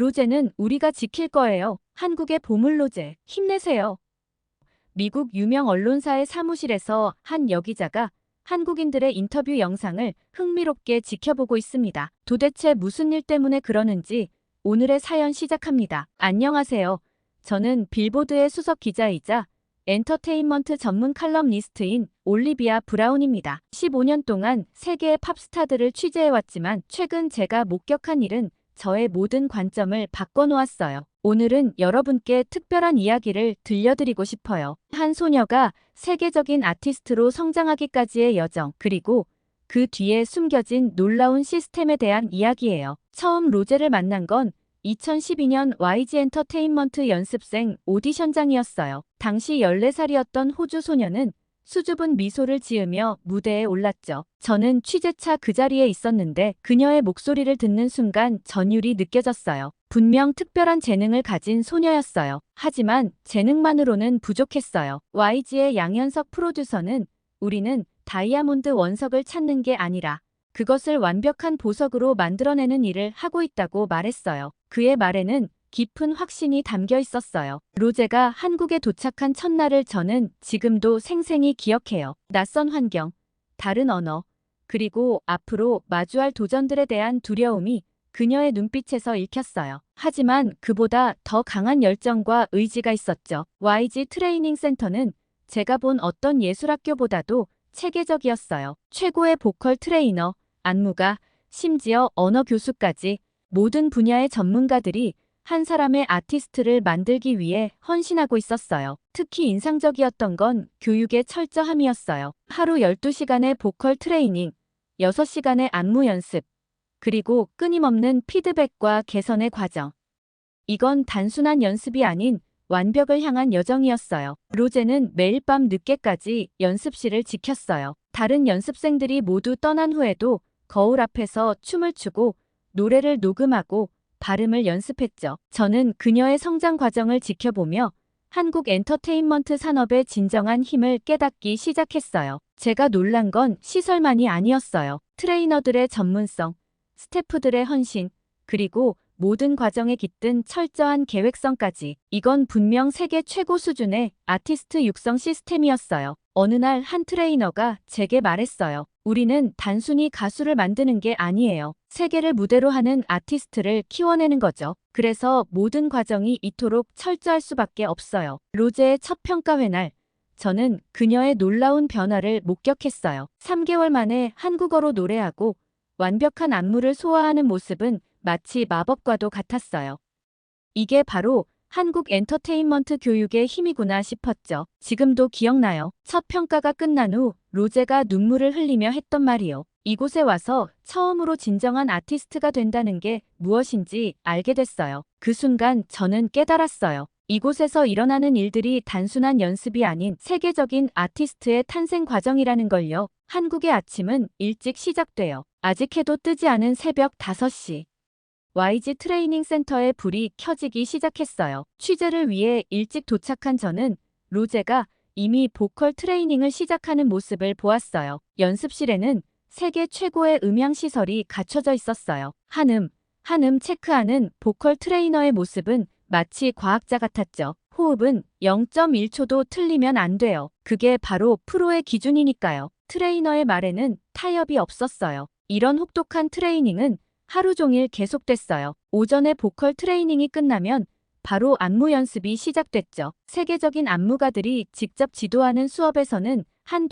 로제는 우리가 지킬 거예요. 한국의 보물 로제, 힘내세요. 미국 유명 언론사의 사무실에서 한 여기자가 한국인들의 인터뷰 영상을 흥미롭게 지켜보고 있습니다. 도대체 무슨 일 때문에 그러는지 오늘의 사연 시작합니다. 안녕하세요. 저는 빌보드의 수석 기자이자 엔터테인먼트 전문 칼럼니스트인 올리비아 브라운입니다. 15년 동안 세계의 팝스타들을 취재해왔지만 최근 제가 목격한 일은 저의 모든 관점을 바꿔놓았어요. 오늘은 여러분께 특별한 이야기를 들려드리고 싶어요. 한 소녀가 세계적인 아티스트로 성장하기까지의 여정, 그리고 그 뒤에 숨겨진 놀라운 시스템에 대한 이야기예요. 처음 로제를 만난 건 2012년 YG 엔터테인먼트 연습생 오디션장이었어요. 당시 14살이었던 호주 소녀는 수줍은 미소를 지으며 무대에 올랐죠. 저는 취재차 그 자리에 있었는데 그녀의 목소리를 듣는 순간 전율이 느껴졌어요. 분명 특별한 재능을 가진 소녀였어요. 하지만 재능만으로는 부족했어요. YG의 양현석 프로듀서는 우리는 다이아몬드 원석을 찾는 게 아니라 그것을 완벽한 보석으로 만들어내는 일을 하고 있다고 말했어요. 그의 말에는 깊은 확신이 담겨 있었어요. 로제가 한국에 도착한 첫날을 저는 지금도 생생히 기억해요. 낯선 환경, 다른 언어, 그리고 앞으로 마주할 도전들에 대한 두려움이 그녀의 눈빛에서 읽혔어요. 하지만 그보다 더 강한 열정과 의지가 있었죠. YG 트레이닝 센터는 제가 본 어떤 예술학교보다도 체계적이었어요. 최고의 보컬 트레이너, 안무가, 심지어 언어 교수까지 모든 분야의 전문가들이 한 사람의 아티스트를 만들기 위해 헌신하고 있었어요. 특히 인상적이었던 건 교육의 철저함이었어요. 하루 12시간의 보컬 트레이닝, 6시간의 안무 연습, 그리고 끊임없는 피드백과 개선의 과정. 이건 단순한 연습이 아닌 완벽을 향한 여정이었어요. 로제는 매일 밤 늦게까지 연습실을 지켰어요. 다른 연습생들이 모두 떠난 후에도 거울 앞에서 춤을 추고 노래를 녹음하고 발음을 연습했죠. 저는 그녀의 성장 과정을 지켜보며 한국 엔터테인먼트 산업의 진정한 힘을 깨닫기 시작했어요. 제가 놀란 건 시설만이 아니었어요. 트레이너들의 전문성, 스태프들의 헌신, 그리고 모든 과정에 깃든 철저한 계획성까지. 이건 분명 세계 최고 수준의 아티스트 육성 시스템이었어요. 어느 날 한 트레이너가 제게 말했어요. 우리는 단순히 가수를 만드는 게 아니에요. 세계를 무대로 하는 아티스트를 키워내는 거죠. 그래서 모든 과정이 이토록 철저할 수밖에 없어요. 로제의 첫 평가회 날, 저는 그녀의 놀라운 변화를 목격했어요. 3개월 만에 한국어로 노래하고 완벽한 안무를 소화하는 모습은 마치 마법과도 같았어요. 이게 바로 한국 엔터테인먼트 교육의 힘이구나 싶었죠. 지금도 기억나요. 첫 평가가 끝난 후 로제가 눈물을 흘리며 했던 말이요. 이곳에 와서 처음으로 진정한 아티스트가 된다는 게 무엇인지 알게 됐어요. 그 순간 저는 깨달았어요. 이곳에서 일어나는 일들이 단순한 연습이 아닌 세계적인 아티스트의 탄생 과정이라는 걸요. 한국의 아침은 일찍 시작돼요. 아직 해도 뜨지 않은 새벽 5시. YG 트레이닝 센터의 불이 켜지기 시작했어요. 취재를 위해 일찍 도착한 저는 로제가 이미 보컬 트레이닝을 시작하는 모습을 보았어요. 연습실에는 세계 최고의 음향 시설이 갖춰져 있었어요. 한음 체크하는 보컬 트레이너의 모습은 마치 과학자 같았죠. 호흡은 0.1초도 틀리면 안 돼요. 그게 바로 프로의 기준이니까요. 트레이너의 말에는 타협이 없었어요. 이런 혹독한 트레이닝은 하루 종일 계속됐어요. 오전에 보컬 트레이닝이 끝나면 바로 안무 연습이 시작됐죠. 세계적인 안무가들이 직접 지도하는 수업에서는 한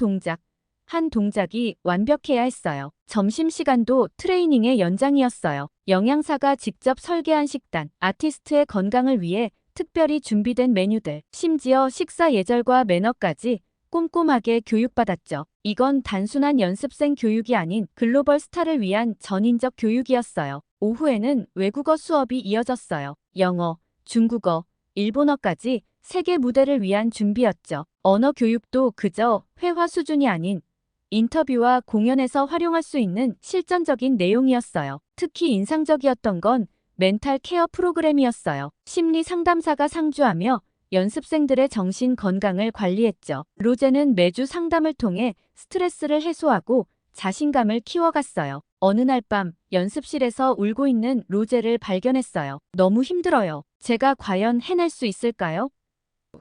동작이 완벽해야 했어요. 점심시간도 트레이닝의 연장이었어요. 영양사가 직접 설계한 식단, 아티스트의 건강을 위해 특별히 준비된 메뉴들, 심지어 식사 예절과 매너까지 꼼꼼하게 교육받았죠. 이건 단순한 연습생 교육이 아닌 글로벌 스타를 위한 전인적 교육이었어요. 오후에는 외국어 수업이 이어졌어요. 영어, 중국어, 일본어까지 세계 무대를 위한 준비였죠. 언어 교육도 그저 회화 수준이 아닌 인터뷰와 공연에서 활용할 수 있는 실전적인 내용이었어요. 특히 인상적이었던 건 멘탈 케어 프로그램이었어요. 심리 상담사가 상주하며 연습생들의 정신 건강을 관리했죠. 로제는 매주 상담을 통해 스트레스를 해소하고 자신감을 키워갔어요. 어느 날 밤 연습실에서 울고 있는 로제를 발견했어요. 너무 힘들어요. 제가 과연 해낼 수 있을까요?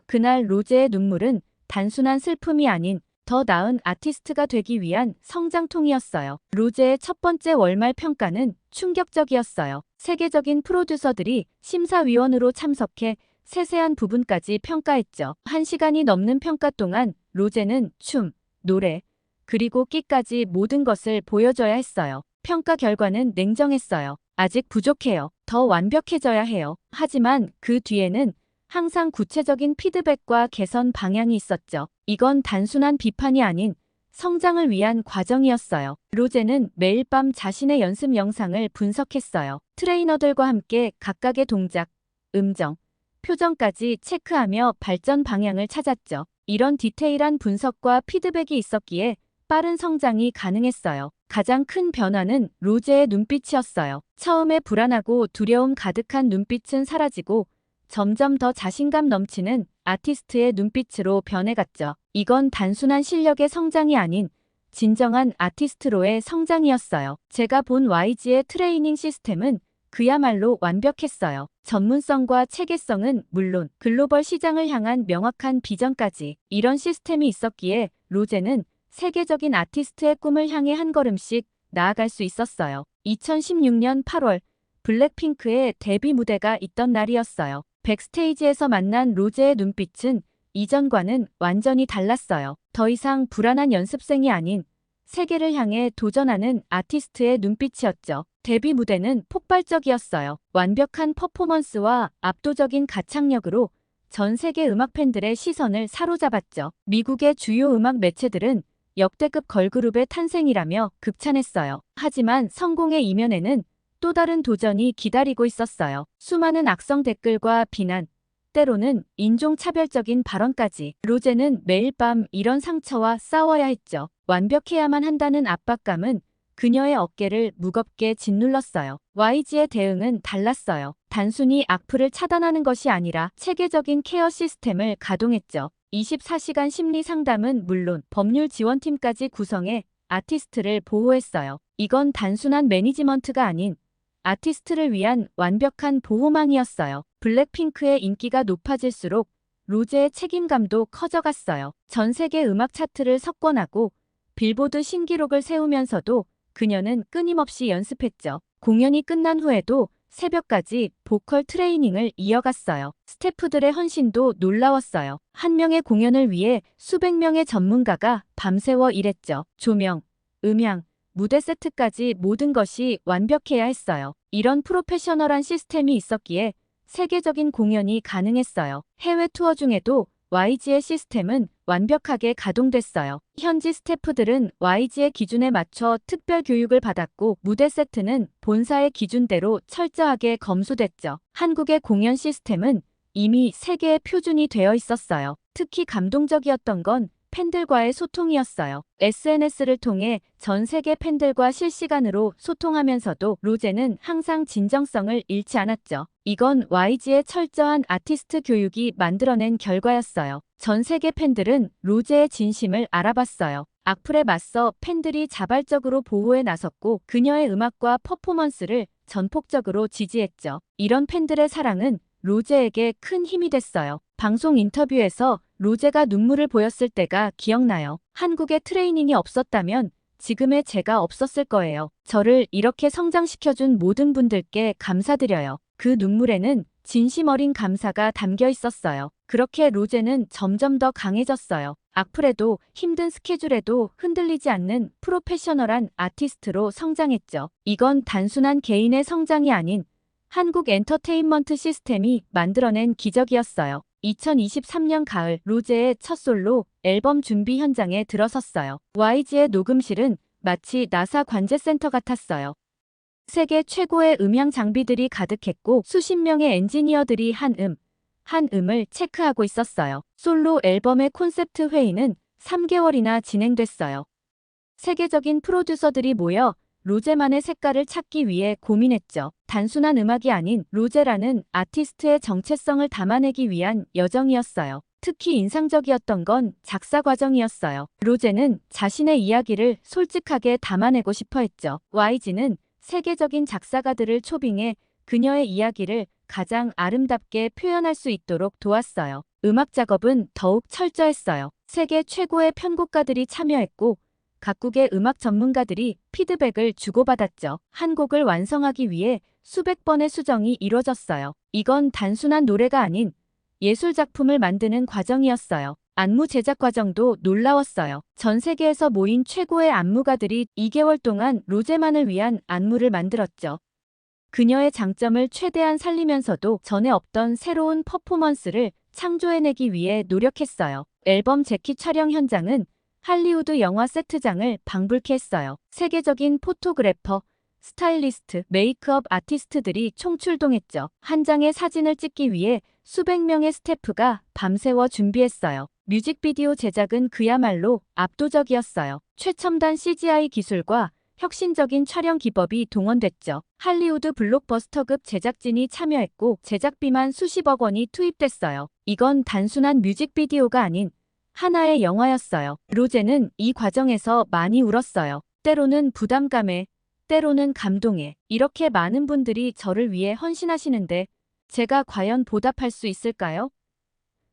그날 로제의 눈물은 단순한 슬픔이 아닌 더 나은 아티스트가 되기 위한 성장통이었어요. 로제의 첫 번째 월말 평가는 충격적이었어요. 세계적인 프로듀서들이 심사위원으로 참석해 세세한 부분까지 평가했죠. 1시간이 넘는 평가 동안 로제는 춤, 노래, 그리고 끼까지 모든 것을 보여줘야 했어요. 평가 결과는 냉정했어요. 아직 부족해요. 더 완벽해져야 해요. 하지만 그 뒤에는 항상 구체적인 피드백과 개선 방향이 있었죠. 이건 단순한 비판이 아닌 성장을 위한 과정이었어요. 로제는 매일 밤 자신의 연습 영상을 분석했어요. 트레이너들과 함께 각각의 동작, 음정, 표정까지 체크하며 발전 방향을 찾았죠. 이런 디테일한 분석과 피드백이 있었기에 빠른 성장이 가능했어요. 가장 큰 변화는 로제의 눈빛이었어요. 처음에 불안하고 두려움 가득한 눈빛은 사라지고 점점 더 자신감 넘치는 아티스트의 눈빛으로 변해갔죠. 이건 단순한 실력의 성장이 아닌 진정한 아티스트로의 성장이었어요. 제가 본 YG의 트레이닝 시스템은 그야말로 완벽했어요. 전문성과 체계성은 물론 글로벌 시장을 향한 명확한 비전까지. 이런 시스템이 있었기에 로제는 세계적인 아티스트의 꿈을 향해 한 걸음씩 나아갈 수 있었어요. 2016년 8월 블랙핑크의 데뷔 무대가 있던 날이었어요. 백스테이지에서 만난 로제의 눈빛은 이전과는 완전히 달랐어요. 더 이상 불안한 연습생이 아닌 세계를 향해 도전하는 아티스트의 눈빛이었죠. 데뷔 무대는 폭발적이었어요. 완벽한 퍼포먼스와 압도적인 가창력으로 전 세계 음악 팬들의 시선을 사로잡았죠. 미국의 주요 음악 매체들은 역대급 걸그룹의 탄생이라며 극찬했어요. 하지만 성공의 이면에는 또 다른 도전이 기다리고 있었어요. 수많은 악성 댓글과 비난, 때로는 인종차별적인 발언까지. 로제는 매일 밤 이런 상처와 싸워야 했죠. 완벽해야만 한다는 압박감은 그녀의 어깨를 무겁게 짓눌렀어요. YG의 대응은 달랐어요. 단순히 악플을 차단하는 것이 아니라 체계적인 케어 시스템을 가동했죠. 24시간 심리 상담은 물론 법률 지원팀까지 구성해 아티스트를 보호했어요. 이건 단순한 매니지먼트가 아닌 아티스트를 위한 완벽한 보호망이었어요. 블랙핑크의 인기가 높아질수록 로제의 책임감도 커져갔어요. 전 세계 음악 차트를 석권하고 빌보드 신기록을 세우면서도 그녀는 끊임없이 연습했죠. 공연이 끝난 후에도 새벽까지 보컬 트레이닝을 이어갔어요. 스태프들의 헌신도 놀라웠어요. 한 명의 공연을 위해 수백 명의 전문가가 밤새워 일했죠. 조명, 음향, 무대 세트까지 모든 것이 완벽해야 했어요. 이런 프로페셔널한 시스템이 있었기에 세계적인 공연이 가능했어요. 해외 투어 중에도 YG의 시스템은 완벽하게 가동됐어요. 현지 스태프들은 YG의 기준에 맞춰 특별 교육을 받았고 무대 세트는 본사의 기준대로 철저하게 검수됐죠. 한국의 공연 시스템은 이미 세계의 표준이 되어 있었어요. 특히 감동적이었던 건 팬들과의 소통이었어요. SNS를 통해 전 세계 팬들과 실시간으로 소통하면서도 로제는 항상 진정성을 잃지 않았죠. 이건 YG의 철저한 아티스트 교육이 만들어낸 결과였어요. 전 세계 팬들은 로제의 진심을 알아봤어요. 악플에 맞서 팬들이 자발적으로 보호에 나섰고 그녀의 음악과 퍼포먼스를 전폭적으로 지지했죠. 이런 팬들의 사랑은 로제에게 큰 힘이 됐어요. 방송 인터뷰에서 로제가 눈물을 보였을 때가 기억나요. 한국에 트레이닝이 없었다면 지금의 제가 없었을 거예요. 저를 이렇게 성장시켜준 모든 분들께 감사드려요. 그 눈물에는 진심 어린 감사가 담겨 있었어요. 그렇게 로제는 점점 더 강해졌어요. 악플에도 힘든 스케줄에도 흔들리지 않는 프로페셔널한 아티스트로 성장했죠. 이건 단순한 개인의 성장이 아닌 한국 엔터테인먼트 시스템이 만들어낸 기적이었어요. 2023년 가을 로제의 첫 솔로 앨범 준비 현장에 들어섰어요. YG의 녹음실은 마치 나사 관제센터 같았어요. 세계 최고의 음향 장비들이 가득했고 수십 명의 엔지니어들이 한 음을 체크하고 있었어요. 솔로 앨범의 콘셉트 회의는 3개월이나 진행됐어요. 세계적인 프로듀서들이 모여 로제만의 색깔을 찾기 위해 고민했죠. 단순한 음악이 아닌 로제라는 아티스트의 정체성을 담아내기 위한 여정이었어요. 특히 인상적이었던 건 작사 과정이었어요. 로제는 자신의 이야기를 솔직하게 담아내고 싶어 했죠. YG는 세계적인 작사가들을 초빙해 그녀의 이야기를 가장 아름답게 표현할 수 있도록 도왔어요. 음악 작업은 더욱 철저했어요. 세계 최고의 편곡가들이 참여했고 각국의 음악 전문가들이 피드백을 주고받았죠. 한 곡을 완성하기 위해 수백 번의 수정이 이뤄졌어요. 이건 단순한 노래가 아닌 예술 작품을 만드는 과정이었어요. 안무 제작 과정도 놀라웠어요. 전 세계에서 모인 최고의 안무가들이 2개월 동안 로제만을 위한 안무를 만들었죠. 그녀의 장점을 최대한 살리면서도 전에 없던 새로운 퍼포먼스를 창조해내기 위해 노력했어요. 앨범 재킷 촬영 현장은 할리우드 영화 세트장을 방불케 했어요. 세계적인 포토그래퍼, 스타일리스트, 메이크업 아티스트들이 총출동했죠. 한 장의 사진을 찍기 위해 수백 명의 스태프가 밤새워 준비했어요. 뮤직비디오 제작은 그야말로 압도적이었어요. 최첨단 CGI 기술과 혁신적인 촬영 기법이 동원됐죠. 할리우드 블록버스터급 제작진이 참여했고 제작비만 수십억 원이 투입됐어요. 이건 단순한 뮤직비디오가 아닌 하나의 영화였어요. 로제는 이 과정에서 많이 울었어요. 때로는 부담감에, 때로는 감동에. 이렇게 많은 분들이 저를 위해 헌신하시는데 제가 과연 보답할 수 있을까요?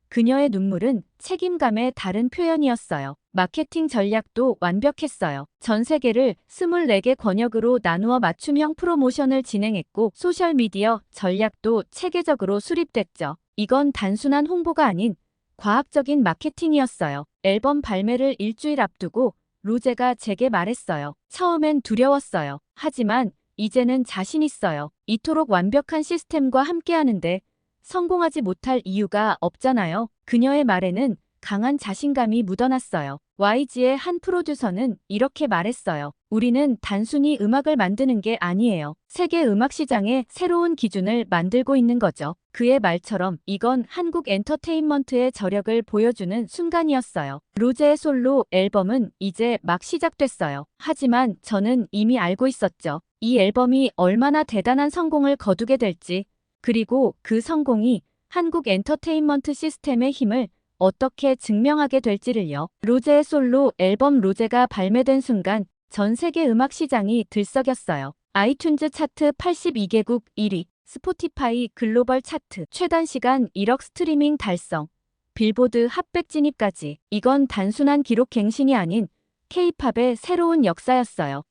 그녀의 눈물은 책임감의 다른 표현이었어요. 마케팅 전략도 완벽했어요. 전 세계를 24개 권역으로 나누어 맞춤형 프로모션을 진행했고 소셜미디어 전략도 체계적으로 수립됐죠. 이건 단순한 홍보가 아닌 과학적인 마케팅이었어요. 앨범 발매를 일주일 앞두고 로제가 제게 말했어요. 처음엔 두려웠어요. 하지만 이제는 자신 있어요. 이토록 완벽한 시스템과 함께하는데 성공하지 못할 이유가 없잖아요. 그녀의 말에는 강한 자신감이 묻어났어요. YG의 한 프로듀서는 이렇게 말했어요. 우리는 단순히 음악을 만드는 게 아니에요. 세계 음악 시장의 새로운 기준을 만들고 있는 거죠. 그의 말처럼 이건 한국 엔터테인먼트의 저력을 보여주는 순간이었어요. 로제의 솔로 앨범은 이제 막 시작됐어요. 하지만 저는 이미 알고 있었죠. 이 앨범이 얼마나 대단한 성공을 거두게 될지, 그리고 그 성공이 한국 엔터테인먼트 시스템의 힘을 어떻게 증명하게 될지를요. 로제의 솔로 앨범 로제가 발매된 순간 전 세계 음악 시장이 들썩였어요. 아이튠즈 차트 82개국 1위, 스포티파이 글로벌 차트 최단 시간 1억 스트리밍 달성, 빌보드 핫백 진입까지. 이건 단순한 기록 갱신이 아닌 K-팝의 새로운 역사였어요.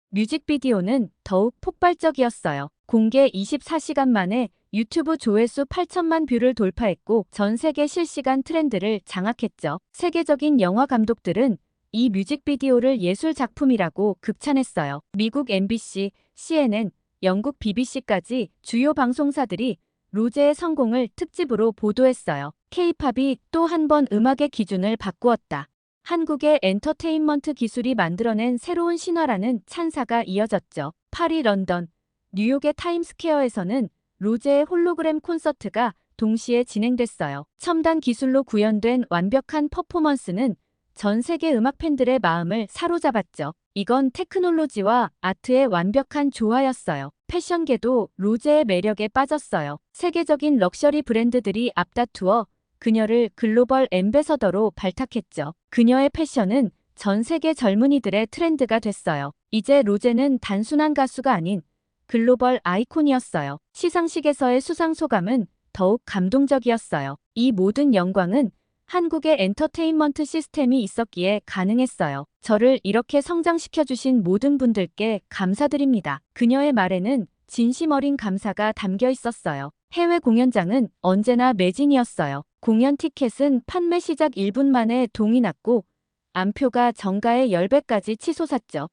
뮤직비디오는 더욱 폭발적이었어요. 공개 24시간 만에 유튜브 조회수 8천만 뷰를 돌파했고 전 세계 실시간 트렌드를 장악했죠. 세계적인 영화 감독들은 이 뮤직비디오를 예술 작품이라고 극찬했어요. 미국 MBC, CNN, 영국 BBC까지 주요 방송사들이 로제의 성공을 특집으로 보도했어요. K-팝이 또 한 번 음악의 기준을 바꾸었다. 한국의 엔터테인먼트 기술이 만들어낸 새로운 신화라는 찬사가 이어졌죠. 파리, 런던, 뉴욕의 타임스퀘어에서는 로제의 홀로그램 콘서트가 동시에 진행됐어요. 첨단 기술로 구현된 완벽한 퍼포먼스는 전 세계 음악 팬들의 마음을 사로잡았죠. 이건 테크놀로지와 아트의 완벽한 조화였어요. 패션계도 로제의 매력에 빠졌어요. 세계적인 럭셔리 브랜드들이 앞다투어 그녀를 글로벌 앰베서더로 발탁했죠. 그녀의 패션은 전 세계 젊은이들의 트렌드가 됐어요. 이제 로제는 단순한 가수가 아닌 글로벌 아이콘이었어요. 시상식에서의 수상 소감은 더욱 감동적이었어요. 이 모든 영광은 한국의 엔터테인먼트 시스템이 있었기에 가능했어요. 저를 이렇게 성장시켜주신 모든 분들께 감사드립니다. 그녀의 말에는 진심 어린 감사가 담겨 있었어요. 해외 공연장은 언제나 매진이었어요. 공연 티켓은 판매 시작 1분 만에 동이 났고 안표가 정가의 10배까지 치솟았죠.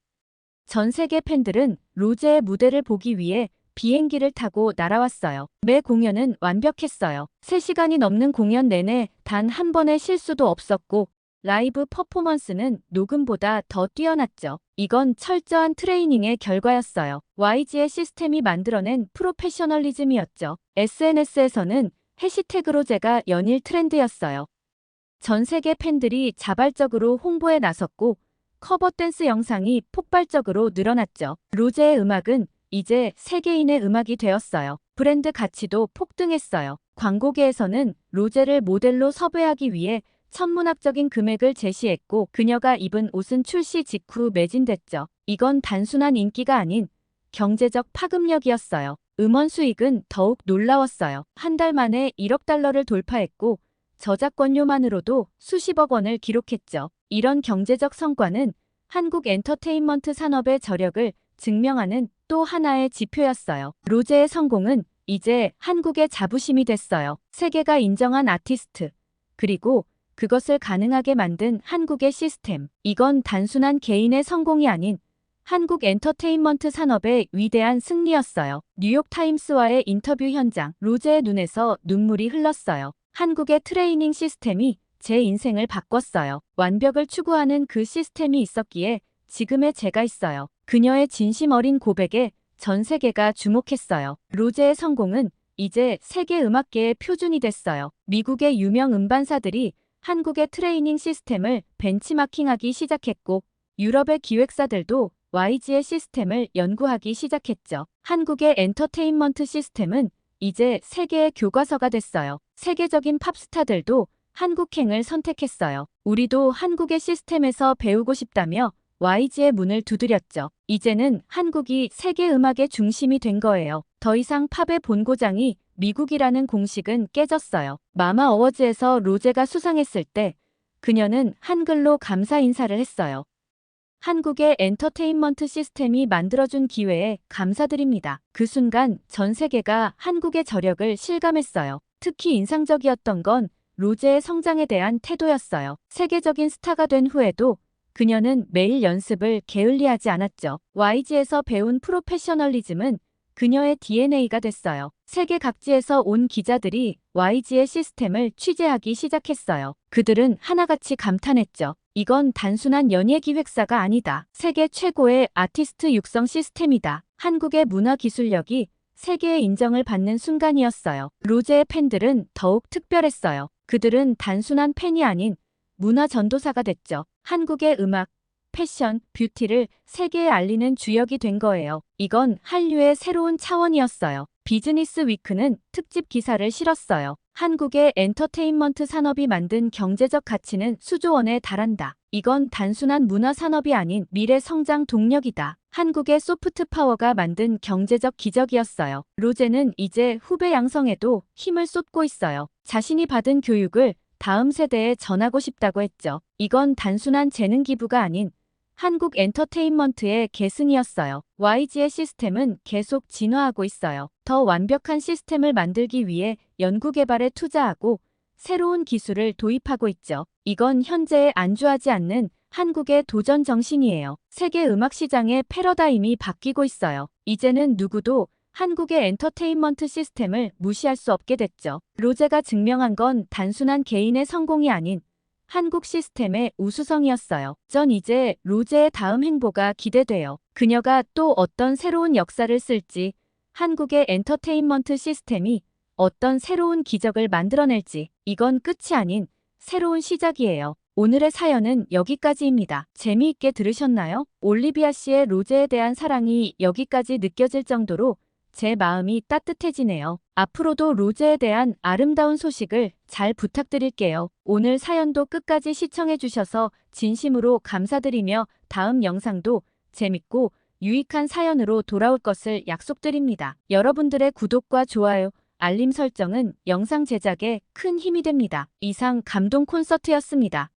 전 세계 팬들은 로제의 무대를 보기 위해 비행기를 타고 날아왔어요. 매 공연은 완벽했어요. 3시간이 넘는 공연 내내 단 한 번의 실수도 없었고 라이브 퍼포먼스는 녹음보다 더 뛰어났죠. 이건 철저한 트레이닝의 결과였어요. YG의 시스템이 만들어낸 프로페셔널리즘이었죠. SNS에서는 해시태그 로제가 연일 트렌드였어요. 전 세계 팬들이 자발적으로 홍보에 나섰고 커버 댄스 영상이 폭발적으로 늘어났죠. 로제의 음악은 이제 세계인의 음악이 되었어요. 브랜드 가치도 폭등했어요. 광고계에서는 로제를 모델로 섭외하기 위해 천문학적인 금액을 제시했고 그녀가 입은 옷은 출시 직후 매진됐죠. 이건 단순한 인기가 아닌 경제적 파급력이었어요. 음원 수익은 더욱 놀라웠어요. 한 달 만에 1억 달러를 돌파했고 저작권료만으로도 수십억 원을 기록했죠. 이런 경제적 성과는 한국 엔터테인먼트 산업의 저력을 증명하는 또 하나의 지표였어요. 로제의 성공은 이제 한국의 자부심이 됐어요. 세계가 인정한 아티스트, 그리고 그것을 가능하게 만든 한국의 시스템. 이건 단순한 개인의 성공이 아닌 한국 엔터테인먼트 산업의 위대한 승리였어요. 뉴욕타임스와의 인터뷰 현장, 로제의 눈에서 눈물이 흘렀어요. 한국의 트레이닝 시스템이 제 인생을 바꿨어요. 완벽을 추구하는 그 시스템이 있었기에 지금의 제가 있어요. 그녀의 진심 어린 고백에 전 세계가 주목했어요. 로제의 성공은 이제 세계 음악계의 표준이 됐어요. 미국의 유명 음반사들이 한국의 트레이닝 시스템을 벤치마킹하기 시작했고 유럽의 기획사들도 YG의 시스템을 연구하기 시작했죠. 한국의 엔터테인먼트 시스템은 이제 세계의 교과서가 됐어요. 세계적인 팝스타들도 한국행을 선택했어요. 우리도 한국의 시스템에서 배우고 싶다며 YG의 문을 두드렸죠. 이제는 한국이 세계 음악의 중심이 된 거예요. 더 이상 팝의 본고장이 미국이라는 공식은 깨졌어요. 마마 어워즈에서 로제가 수상했을 때 그녀는 한글로 감사 인사를 했어요. 한국의 엔터테인먼트 시스템이 만들어준 기회에 감사드립니다. 그 순간 전 세계가 한국의 저력을 실감했어요. 특히 인상적이었던 건 로제의 성장에 대한 태도였어요. 세계적인 스타가 된 후에도 그녀는 매일 연습을 게을리하지 않았죠. YG에서 배운 프로페셔널리즘은 그녀의 DNA가 됐어요. 세계 각지에서 온 기자들이 YG의 시스템을 취재하기 시작했어요. 그들은 하나같이 감탄했죠. 이건 단순한 연예기획사가 아니다. 세계 최고의 아티스트 육성 시스템이다. 한국의 문화 기술력이 세계의 인정을 받는 순간이었어요. 로제의 팬들은 더욱 특별했어요. 그들은 단순한 팬이 아닌 문화 전도사가 됐죠. 한국의 음악, 패션, 뷰티를 세계에 알리는 주역이 된 거예요. 이건 한류의 새로운 차원이었어요. 비즈니스 위크는 특집 기사를 실었어요. 한국의 엔터테인먼트 산업이 만든 경제적 가치는 수조 원에 달한다. 이건 단순한 문화 산업이 아닌 미래 성장 동력이다. 한국의 소프트 파워가 만든 경제적 기적이었어요. 로제는 이제 후배 양성에도 힘을 쏟고 있어요. 자신이 받은 교육을 다음 세대에 전하고 싶다고 했죠. 이건 단순한 재능 기부가 아닌 한국 엔터테인먼트의 계승이었어요. YG의 시스템은 계속 진화하고 있어요. 더 완벽한 시스템을 만들기 위해 연구개발에 투자하고 새로운 기술을 도입하고 있죠. 이건 현재에 안주하지 않는 한국의 도전 정신이에요. 세계 음악 시장의 패러다임이 바뀌고 있어요. 이제는 누구도 한국의 엔터테인먼트 시스템을 무시할 수 없게 됐죠. 로제가 증명한 건 단순한 개인의 성공이 아닌 한국 시스템의 우수성이었어요. 전 이제 로제의 다음 행보가 기대돼요. 그녀가 또 어떤 새로운 역사를 쓸지, 한국의 엔터테인먼트 시스템이 어떤 새로운 기적을 만들어낼지, 이건 끝이 아닌 새로운 시작이에요. 오늘의 사연은 여기까지입니다. 재미있게 들으셨나요? 올리비아 씨의 로제에 대한 사랑이 여기까지 느껴질 정도로 제 마음이 따뜻해지네요. 앞으로도 로제에 대한 아름다운 소식을 잘 부탁드릴게요. 오늘 사연도 끝까지 시청해주셔서 진심으로 감사드리며 다음 영상도 재밌고 유익한 사연으로 돌아올 것을 약속드립니다. 여러분들의 구독과 좋아요, 알림 설정은 영상 제작에 큰 힘이 됩니다. 이상 감동 콘서트였습니다.